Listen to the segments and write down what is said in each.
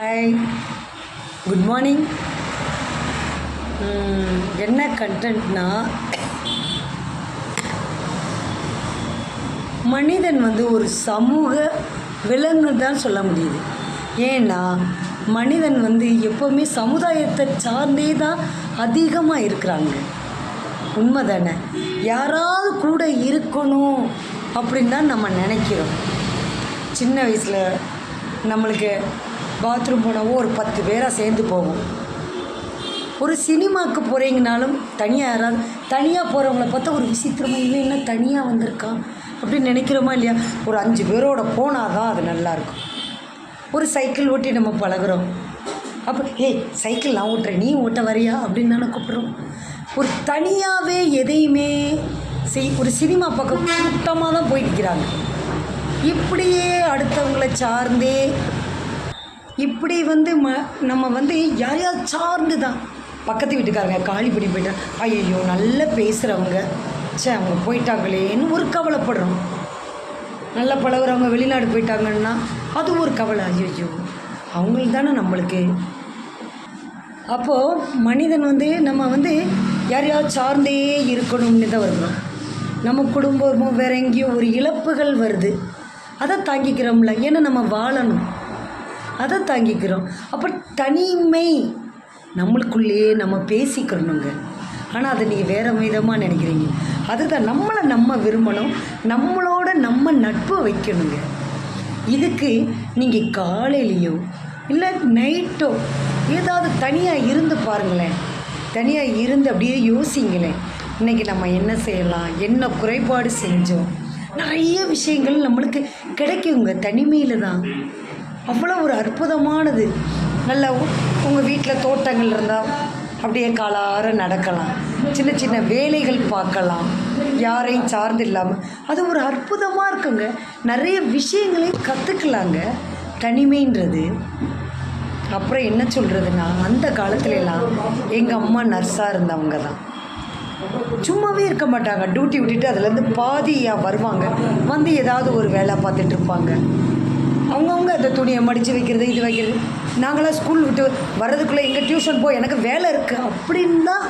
Hi, good morning. என்ன கண்டென்ட்னா, மனிதன் ஒரு சமூக விலங்கு தான் சொல்ல முடியுது. ஏன்னா மனிதன் எப்போவுமே சமுதாயத்தை சார்ந்தே தான் அதிகமாக இருக்கிறாங்க. உண்மை தானே? யாராவது கூட இருக்கணும் அப்படின்னு தான் நம்ம நினைக்கிறோம். சின்ன வயசில் நம்மளுக்கு பாத்ரூம் போனாவோ ஒரு 10 பேராக சேர்ந்து போவோம். ஒரு சினிமாவுக்கு போகிறீங்கனாலும் தனியாக போகிறவங்கள பார்த்தா ஒரு விசித்திரமாக இவன் என்ன தனியாக வந்திருக்கான் அப்படின்னு நினைக்கிறோமா இல்லையா? ஒரு 5 பேரோட போனால் தான் அது நல்லாயிருக்கும். ஒரு சைக்கிள் ஓட்டி நம்ம பழகுறோம். அப்போ சைக்கிள் நான் ஓட்டுறேன், நீ ஓட்ட வரியா அப்படின்னு தானே கூப்பிட்றோம். ஒரு தனியாகவே எதையுமே ஒரு சினிமா பக்கம் கூட்டமாக தான் போயிட்டுக்கிறாங்க. இப்படியே அடுத்தவங்களை சார்ந்தே இப்படி நம்ம யாரையாவது சார்ந்து தான். பக்கத்து வீட்டுக்காரங்க காலி பண்ணி போயிட்டா, ஐயோ நல்லா பேசுகிறவங்க, அவங்க போயிட்டாங்களேன்னு ஒரு கவலைப்படுறோம். நல்லா பழகுறவங்க வெளிநாடு போயிட்டாங்கன்னா அது ஒரு கவலை, ஐயோ அவங்களுக்கு தானே நம்மளுக்கு. அப்போது மனிதன் நம்ம யாரையாவது சார்ந்தே இருக்கணும்னு தான் வருகிறோம். நம்ம குடும்பமோ வேறு எங்கேயோ ஒரு இழப்புகள் வருது, அதை தாங்கிக்கிறோம்ல. ஏன்னா நம்ம வாழணும், அதை தாங்கிக்கிறோம். அப்போ தனிமை நம்மளுக்குள்ளேயே நம்ம பேசிக்கிறணுங்க. ஆனால் அதை நீங்கள் வேறு விதமாக நினைக்கிறீங்க. அதுதான் நம்மளை நம்ம விரும்பணும், நம்மளோட நம்ம நட்பு வைக்கணுங்க. இதுக்கு நீங்கள் காலையிலையோ இல்லை நைட்டோ ஏதாவது தனியாக இருந்து பாருங்களேன். தனியாக இருந்து அப்படியே யோசிங்களேன், இன்றைக்கி நம்ம என்ன செய்யலாம், என்ன குறைபாடு செஞ்சோம். நிறைய விஷயங்கள் நம்மளுக்கு கிடைக்குங்க தனிமையில் தான். அவ்வளோ ஒரு அற்புதமானது. நல்லா உங்கள் வீட்டில் தோட்டங்கள் இருந்தால் அப்படியே காலார நடக்கலாம், சின்ன சின்ன வேலைகள் பார்க்கலாம், யாரையும் சார்ந்து இல்லாமல். அது ஒரு அற்புதமாக இருக்குங்க. நிறைய விஷயங்களையும் கற்றுக்கலாங்க தனிமைன்றது. அப்புறம் என்ன சொல்கிறதுனா, அந்த காலத்துலலாம் எங்கள் அம்மா நர்ஸாக இருந்தவங்க தான். சும்மாவே இருக்க மாட்டாங்க, டியூட்டி விட்டுட்டு அதுலேருந்து பாதியாக வருவாங்க, ஏதாவது ஒரு வேலை பார்த்துட்டு இருப்பாங்க. அவங்கவுங்க அந்த துணியை மடித்து வைக்கிறது, இது வைக்கிறது. நாங்களாம் ஸ்கூல் விட்டு வர்றதுக்குள்ளே எங்கள் டியூஷன் போய் எனக்கு வேலை இருக்குது அப்படின்னு தான்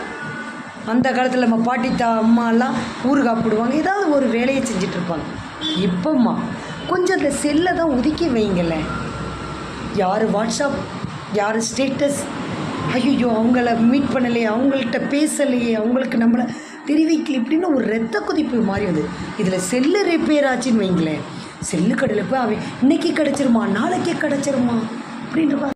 அந்த காலத்தில் நம்ம பாட்டி அம்மாலாம் ஊறுகாய் போடுவாங்க, ஏதாவது ஒரு வேலையை செஞ்சிட்ருப்பாங்க. இப்போம்மா கொஞ்சம் அந்த செல்லை தான் ஒதுக்கி வைங்களேன். யார் வாட்ஸ்அப், யார் ஸ்டேட்டஸ், ஐயோ அவங்கள மீட் பண்ணலையே, அவங்கள்ட்ட பேசலையே, அவங்களுக்கு நம்மளை தெரிவிக்கல, இப்படின்னு ஒரு ரத்த கொதிப்பு மாதிரி வந்து. இதில் செல்லு ரிப்பேர் ஆச்சுன்னு வைங்களேன், செல்லு கடையில் போய் அவன் இன்றைக்கி கிடச்சிருமா நாளைக்கே கிடச்சிருமா அப்படின்ற